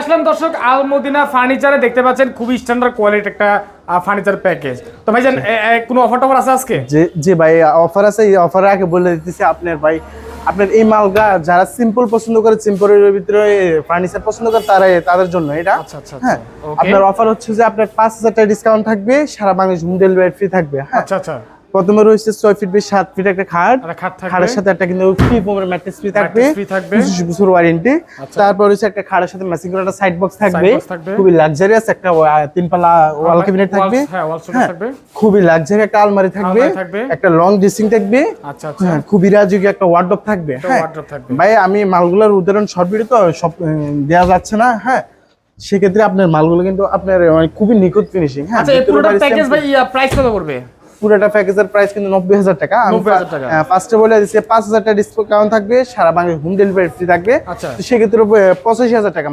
আসলাম দর্শক আলমদিনা ফার্নিচারে, দেখতে পাচ্ছেন খুবই স্ট্যান্ডার্ড কোয়ালিটি একটা ফার্নিচার প্যাকেজ। তো ভাইজান কোনো অফার টফার আছে আজকে? জি ভাই, অফার আছে। এই অফারে আগে বলে দিতেছি আপনার ভাই, আপনার এই মালগা যারা সিম্পল পছন্দ করে, সিম্পলের ভিতরে ফার্নিচার পছন্দ করে তাদের জন্য এটা। আচ্ছা আচ্ছা হ্যাঁ, ওকে। আপনার অফার হচ্ছে যে আপনার 5000 টাকা ডিসকাউন্ট থাকবে, সারা বাংলাদেশ হোম ডেলিভারি ফ্রি থাকবে। হ্যাঁ, আচ্ছা আচ্ছা। প্রথমে রয়েছে 6 ফিট বাই 7 ফিট একটা খাট, খাটের সাথে একটা কিন্তু ফ্রি ফোমের ম্যাট্রেস ফ্রি থাকবে, 25 বছর ওয়ারেন্টি। তারপর রয়েছে একটা খাটের সাথে ম্যাচিং করে একটা সাইড বক্স থাকবে, খুবই লাক্সারিয়াস একটা 3 পাল্লা ওয়াল ক্যাবিনেট থাকবে। হ্যাঁ, খুবই লাক্সারি একটা আলমারি থাকবে, একটা লং ড্রেসিং থাকবে। আচ্ছা আচ্ছা, খুবই রাজকীয় একটা ওয়ার্ডরোব থাকবে। হ্যাঁ ভাই, আমি মালগুলোর উদাহরণ শর্ট ভিডিও তো সব দেওয়া যাচ্ছে না। হ্যাঁ, সেক্ষেত্রে আপনার মালগুলো কিন্তু আপনার খুবই নিখুঁত ফিনিশিং। হ্যাঁ, আচ্ছা, এই পুরোটা প্যাকেজ ভাই প্রাইস কত পড়বে? পুরোটা প্যাকেজের প্রাইস কিন্তু 90000 টাকা। আমি ফার্স্টে বলে দিচ্ছি 5000 টাকা ডিসকাউন্ট থাকবে, সারা বাংলাদেশ হোম ডেলিভারি ফ্রি থাকবে। আচ্ছা, সেক্ষেত্রে 85000 টাকা।